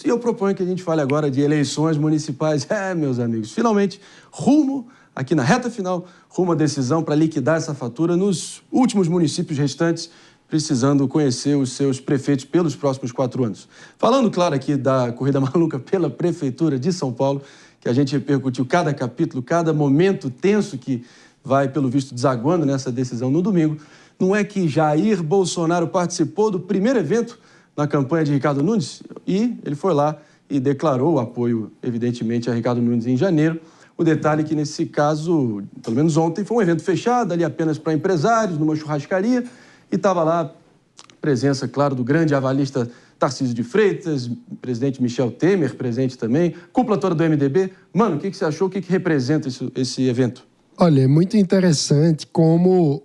E eu proponho que a gente fale agora de eleições municipais. Meus amigos, finalmente, rumo, aqui na reta final, rumo à decisão para liquidar essa fatura nos últimos municípios restantes, precisando conhecer os seus prefeitos pelos próximos 4 anos. Falando, claro, aqui da corrida maluca pela Prefeitura de São Paulo, que a gente repercutiu cada capítulo, cada momento tenso que vai, pelo visto, desaguando nessa decisão no domingo. Não é que Jair Bolsonaro participou do primeiro evento na campanha de Ricardo Nunes, e ele foi lá e declarou o apoio, evidentemente, a Ricardo Nunes em janeiro. O detalhe é que, nesse caso, pelo menos ontem, foi um evento fechado, ali apenas para empresários, numa churrascaria, e estava lá a presença, claro, do grande avalista Tarcísio de Freitas, presidente Michel Temer, presente também, cúpula toda do MDB. Mano, o que você achou? O que representa esse evento? Olha, é muito interessante como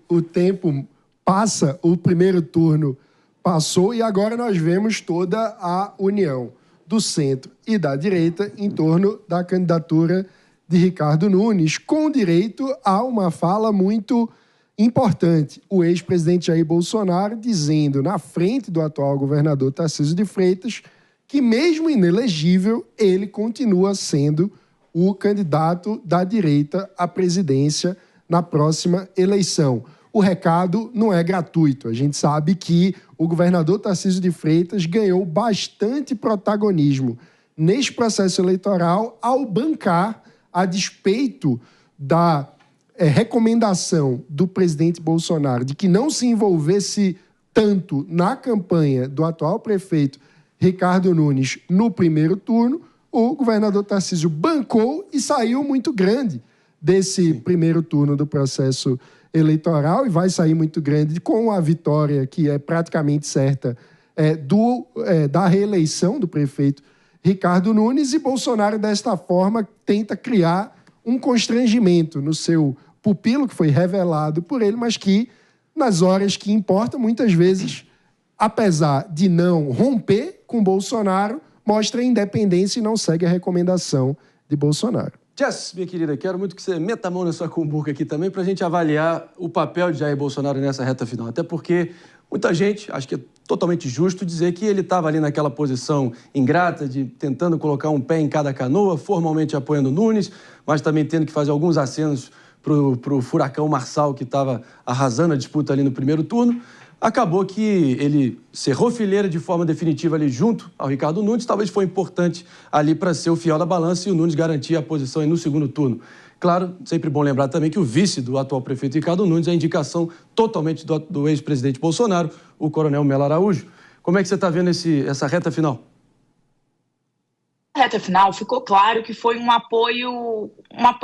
o tempo passa, o primeiro turno passou e agora nós vemos toda a união do centro e da direita em torno da candidatura de Ricardo Nunes, com direito a uma fala muito importante. O ex-presidente Jair Bolsonaro dizendo na frente do atual governador Tarcísio de Freitas que, mesmo inelegível, ele continua sendo o candidato da direita à presidência na próxima eleição. O recado não é gratuito. A gente sabe que o governador Tarcísio de Freitas ganhou bastante protagonismo neste processo eleitoral ao bancar, a despeito da recomendação do presidente Bolsonaro de que não se envolvesse tanto na campanha do atual prefeito Ricardo Nunes no primeiro turno, o governador Tarcísio bancou e saiu muito grande desse primeiro turno do processo eleitoral e vai sair muito grande com a vitória, que é praticamente certa, da reeleição do prefeito Ricardo Nunes, e Bolsonaro, desta forma, tenta criar um constrangimento no seu pupilo, que foi revelado por ele, mas que, nas horas que importam, muitas vezes, apesar de não romper com Bolsonaro, mostra a independência e não segue a recomendação de Bolsonaro. Jess, minha querida, quero muito que você meta a mão na sua cumbuca aqui também para a gente avaliar o papel de Jair Bolsonaro nessa reta final. Até porque muita gente, acho que é totalmente justo dizer que ele estava ali naquela posição ingrata de tentando colocar um pé em cada canoa, formalmente apoiando Nunes, mas também tendo que fazer alguns acenos para o furacão Marçal, que estava arrasando a disputa ali no primeiro turno. Acabou que ele cerrou fileira de forma definitiva ali junto ao Ricardo Nunes. Talvez foi importante ali para ser o fiel da balança e o Nunes garantir a posição aí no segundo turno. Claro, sempre bom lembrar também que o vice do atual prefeito Ricardo Nunes é a indicação totalmente do ex-presidente Bolsonaro, o coronel Melo Araújo. Como é que você está vendo essa reta final? Na reta final ficou claro que foi um apoio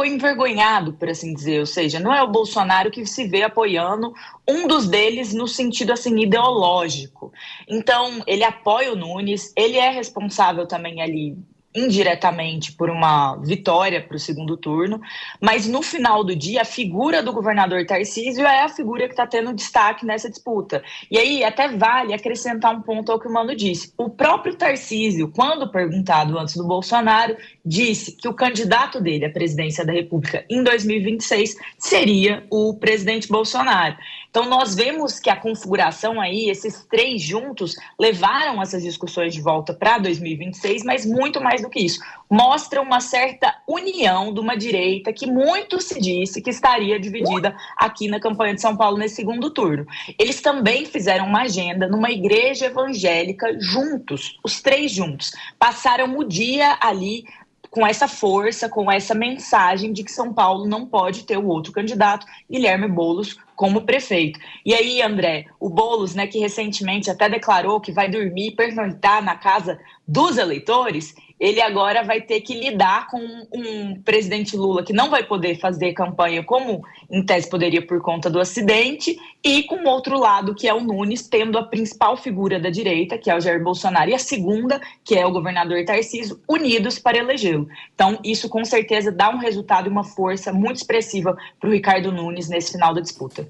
envergonhado, por assim dizer, ou seja, não é o Bolsonaro que se vê apoiando um dos deles no sentido assim ideológico. Então, ele apoia o Nunes, ele é responsável também ali indiretamente por uma vitória para o segundo turno, mas no final do dia a figura do governador Tarcísio é a figura que está tendo destaque nessa disputa. E aí até vale acrescentar um ponto ao que o Mano disse. O próprio Tarcísio, quando perguntado antes do Bolsonaro, disse que o candidato dele à presidência da República em 2026 seria o presidente Bolsonaro. Então nós vemos que a configuração aí, esses três juntos, levaram essas discussões de volta para 2026, mas muito mais do que isso. Mostra uma certa união de uma direita que muito se disse que estaria dividida aqui na campanha de São Paulo nesse segundo turno. Eles também fizeram uma agenda numa igreja evangélica juntos, os três juntos. Passaram o dia ali com essa força, com essa mensagem de que São Paulo não pode ter o outro candidato, Guilherme Boulos, como prefeito. E aí, André, o Boulos, né, que recentemente até declarou que vai dormir e pernoitar na casa dos eleitores, ele agora vai ter que lidar com um presidente Lula que não vai poder fazer campanha como em tese poderia por conta do acidente, e com o outro lado, que é o Nunes, tendo a principal figura da direita, que é o Jair Bolsonaro, e a segunda, que é o governador Tarcísio, unidos para elegê-lo. Então, isso com certeza dá um resultado e uma força muito expressiva para o Ricardo Nunes nesse final da disputa.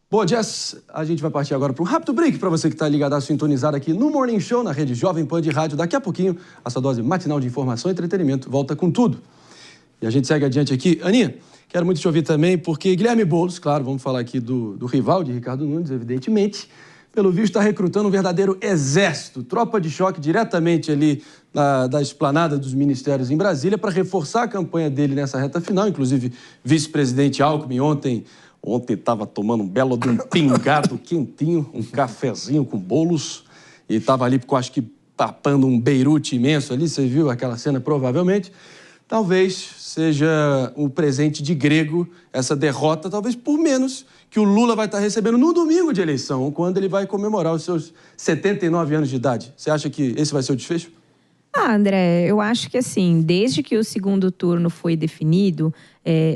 Boa, Jess, a gente vai partir agora para um rápido break para você que está ligado, sintonizado aqui no Morning Show, na rede Jovem Pan de Rádio. Daqui a pouquinho, a sua dose matinal de informação e entretenimento volta com tudo. E a gente segue adiante aqui. Aninha, quero muito te ouvir também, porque Guilherme Boulos, claro, vamos falar aqui do rival de Ricardo Nunes, evidentemente, pelo visto, está recrutando um verdadeiro exército, tropa de choque diretamente ali da esplanada dos ministérios em Brasília para reforçar a campanha dele nessa reta final. Inclusive, vice-presidente Alckmin ontem estava tomando um belo de um pingado quentinho, um cafezinho com bolos, e estava ali, acho que, papando um Beirute imenso ali. Você viu aquela cena, provavelmente. Talvez seja o presente de grego, essa derrota, talvez por menos que o Lula vai estar recebendo no domingo de eleição, quando ele vai comemorar os seus 79 anos de idade. Você acha que esse vai ser o desfecho? André, eu acho que assim, desde que o segundo turno foi definido,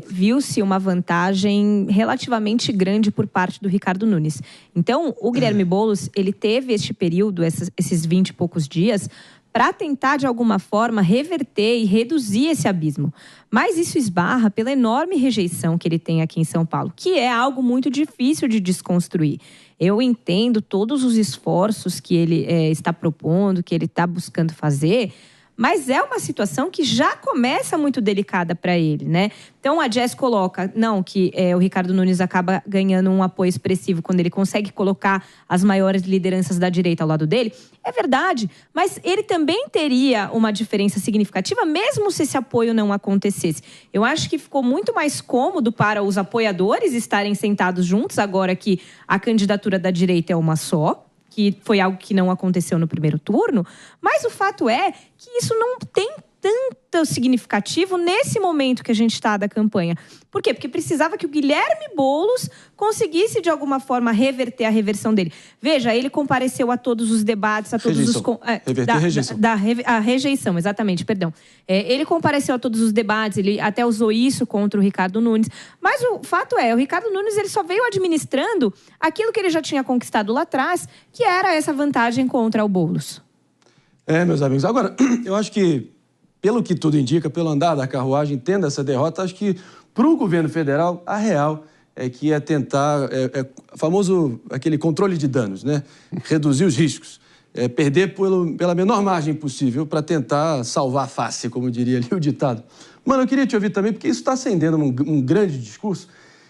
viu-se uma vantagem relativamente grande por parte do Ricardo Nunes. Então, o Guilherme Boulos, ele teve este período, esses 20 e poucos dias, para tentar, de alguma forma, reverter e reduzir esse abismo. Mas isso esbarra pela enorme rejeição que ele tem aqui em São Paulo, que é algo muito difícil de desconstruir. Eu entendo todos os esforços que ele está propondo, que ele está buscando fazer, mas é uma situação que já começa muito delicada para ele, né? Então, a Jess coloca, que o Ricardo Nunes acaba ganhando um apoio expressivo quando ele consegue colocar as maiores lideranças da direita ao lado dele. É verdade, mas ele também teria uma diferença significativa, mesmo se esse apoio não acontecesse. Eu acho que ficou muito mais cômodo para os apoiadores estarem sentados juntos, agora que a candidatura da direita é uma só, que foi algo que não aconteceu no primeiro turno, mas o fato é que isso não tem tanto significativo nesse momento que a gente está da campanha. Por quê? Porque precisava que o Guilherme Boulos conseguisse, de alguma forma, reverter a reversão dele. Veja, ele compareceu a todos os debates, a todos rejeição. Reverter a rejeição. A rejeição, exatamente, perdão. Ele compareceu a todos os debates, ele até usou isso contra o Ricardo Nunes. Mas o fato é, o Ricardo Nunes ele só veio administrando aquilo que ele já tinha conquistado lá atrás, que era essa vantagem contra o Boulos. Meus amigos. Agora, eu acho que, pelo que tudo indica, pelo andar da carruagem, tendo essa derrota, acho que para o governo federal, a real é que é tentar, famoso aquele controle de danos, né? Reduzir os riscos, perder pela menor margem possível para tentar salvar a face, como diria ali o ditado. Mano, eu queria te ouvir também, porque isso está acendendo um grande discurso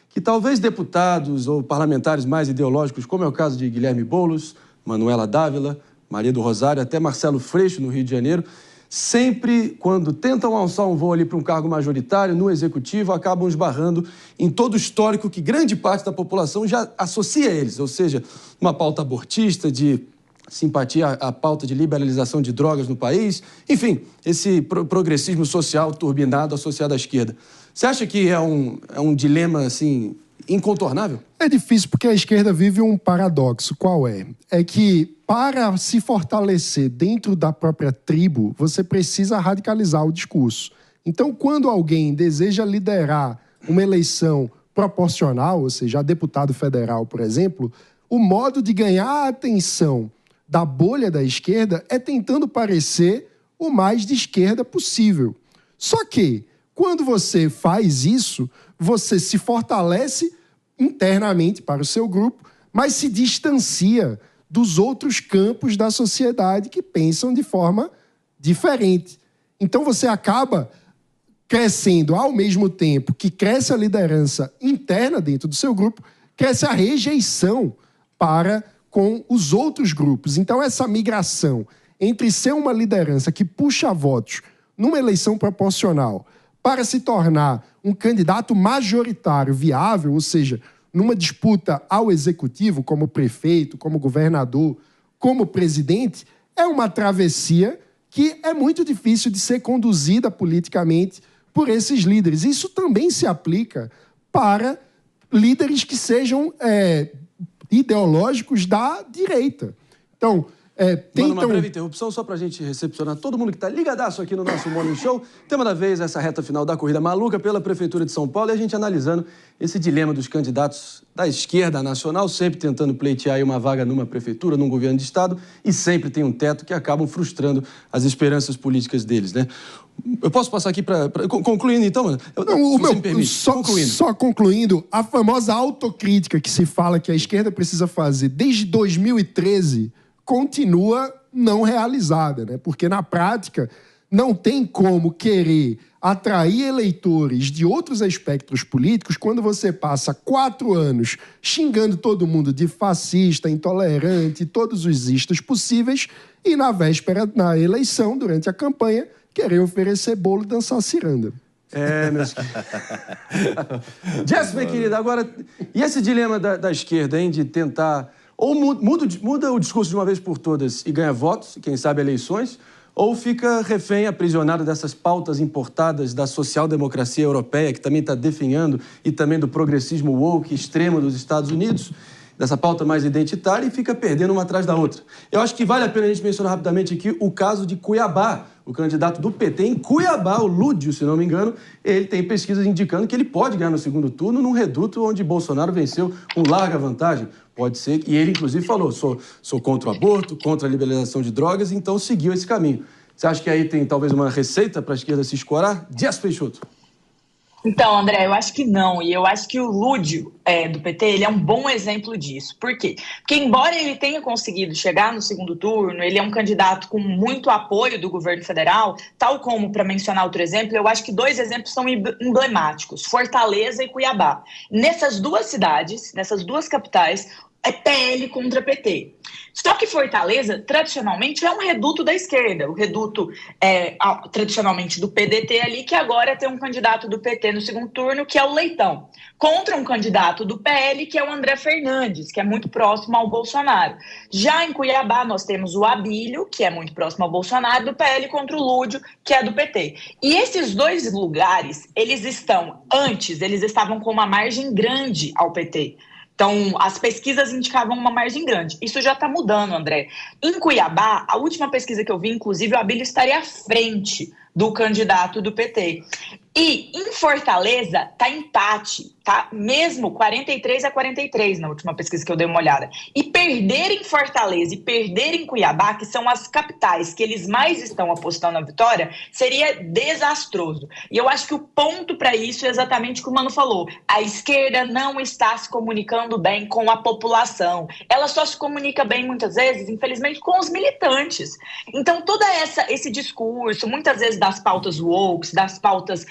que talvez deputados ou parlamentares mais ideológicos, como é o caso de Guilherme Boulos, Manuela Dávila, Maria do Rosário, até Marcelo Freixo, no Rio de Janeiro, sempre, quando tentam alçar um voo ali para um cargo majoritário no executivo, acabam esbarrando em todo o histórico que grande parte da população já associa a eles, ou seja, uma pauta abortista, de simpatia à pauta de liberalização de drogas no país, enfim, esse progressismo social turbinado associado à esquerda. Você acha que é um dilema, assim, incontornável? É difícil porque a esquerda vive um paradoxo. Qual é? É que, para se fortalecer dentro da própria tribo, você precisa radicalizar o discurso. Então, quando alguém deseja liderar uma eleição proporcional, ou seja, a deputado federal, por exemplo, o modo de ganhar a atenção da bolha da esquerda é tentando parecer o mais de esquerda possível. Só que, quando você faz isso, você se fortalece internamente para o seu grupo, mas se distancia dos outros campos da sociedade que pensam de forma diferente. Então você acaba crescendo ao mesmo tempo que cresce a liderança interna dentro do seu grupo, cresce a rejeição para com os outros grupos. Então essa migração entre ser uma liderança que puxa votos numa eleição proporcional para se tornar um candidato majoritário viável, ou seja, numa disputa ao executivo, como prefeito, como governador, como presidente, é uma travessia que é muito difícil de ser conduzida politicamente por esses líderes. Isso também se aplica para líderes que sejam ideológicos da direita. Então, Mano, uma breve interrupção só para a gente recepcionar todo mundo que está ligadaço aqui no nosso Morning Show. Tema da vez, essa reta final da corrida maluca pela Prefeitura de São Paulo, e a gente analisando esse dilema dos candidatos da esquerda nacional, sempre tentando pleitear aí uma vaga numa prefeitura, num governo de estado, e sempre tem um teto que acabam frustrando as esperanças políticas deles, né? Eu posso passar aqui para... Concluindo, então, mano? Só concluindo, a famosa autocrítica que se fala que a esquerda precisa fazer desde 2013... continua não realizada, né? Porque, na prática, não tem como querer atrair eleitores de outros espectros políticos quando você passa 4 anos xingando todo mundo de fascista, intolerante, todos os istas possíveis, e na véspera, na eleição, durante a campanha, querer oferecer bolo e dançar ciranda. Meus queridos. Jess, minha querida, agora, e esse dilema da esquerda, hein, de tentar... Ou muda o discurso de uma vez por todas e ganha votos, quem sabe eleições, ou fica refém, aprisionado dessas pautas importadas da social-democracia europeia, que também está definhando, e também do progressismo woke extremo dos Estados Unidos, dessa pauta mais identitária, e fica perdendo uma atrás da outra. Eu acho que vale a pena a gente mencionar rapidamente aqui o caso de Cuiabá. O candidato do PT em Cuiabá, o Lúdio, se não me engano, ele tem pesquisas indicando que ele pode ganhar no segundo turno num reduto onde Bolsonaro venceu com larga vantagem. Pode ser, e ele inclusive falou, sou contra o aborto, contra a liberalização de drogas, então seguiu esse caminho. Você acha que aí tem talvez uma receita para a esquerda se escorar? Jess Peixoto. Então, André, eu acho que não. E eu acho que o Lúdio, do PT, ele é um bom exemplo disso. Por quê? Porque, embora ele tenha conseguido chegar no segundo turno, ele é um candidato com muito apoio do governo federal, tal como, para mencionar outro exemplo, eu acho que 2 exemplos são emblemáticos, Fortaleza e Cuiabá. Nessas 2 cidades, nessas 2 capitais, é PL contra PT. Só que Fortaleza, tradicionalmente, é um reduto da esquerda. O reduto, tradicionalmente, do PDT ali, que agora tem um candidato do PT no segundo turno, que é o Leitão, contra um candidato do PL, que é o André Fernandes, que é muito próximo ao Bolsonaro. Já em Cuiabá, nós temos o Abílio, que é muito próximo ao Bolsonaro, do PL, contra o Lúdio, que é do PT. E esses 2 lugares, eles estavam com uma margem grande ao PT. Então, as pesquisas indicavam uma margem grande. Isso já está mudando, André. Em Cuiabá, a última pesquisa que eu vi, inclusive, o Abílio estaria à frente do candidato do PT. E em Fortaleza tá empate, tá? Mesmo 43-43 na última pesquisa que eu dei uma olhada. E perder em Fortaleza e perder em Cuiabá, que são as capitais que eles mais estão apostando na vitória, seria desastroso. E eu acho que o ponto para isso é exatamente o que o Mano falou. A esquerda não está se comunicando bem com a população. Ela só se comunica bem, muitas vezes, infelizmente, com os militantes. Então, todo esse discurso, muitas vezes das pautas woke, das pautas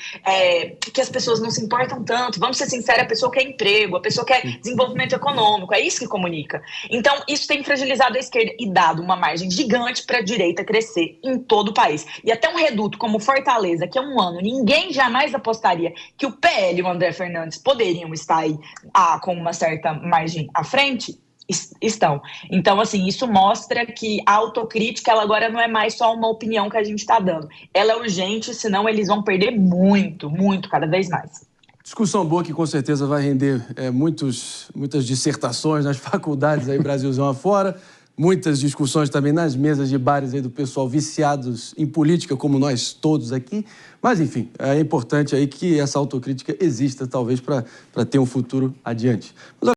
que as pessoas não se importam tanto. Vamos ser sinceros, a pessoa quer emprego, a pessoa quer desenvolvimento econômico, é isso que comunica. Então, isso tem fragilizado a esquerda e dado uma margem gigante para a direita crescer em todo o país. E até um reduto como Fortaleza, que é um ano, ninguém jamais apostaria que o PL e o André Fernandes poderiam estar aí com uma certa margem à frente, estão. Então, assim, isso mostra que a autocrítica, ela agora não é mais só uma opinião que a gente está dando. Ela é urgente, senão eles vão perder muito, muito, cada vez mais. Discussão boa que com certeza vai render muitas dissertações nas faculdades aí, Brasilzão afora. Muitas discussões também nas mesas de bares aí do pessoal viciados em política, como nós todos aqui. Mas, enfim, é importante aí que essa autocrítica exista, talvez, para ter um futuro adiante. Mas,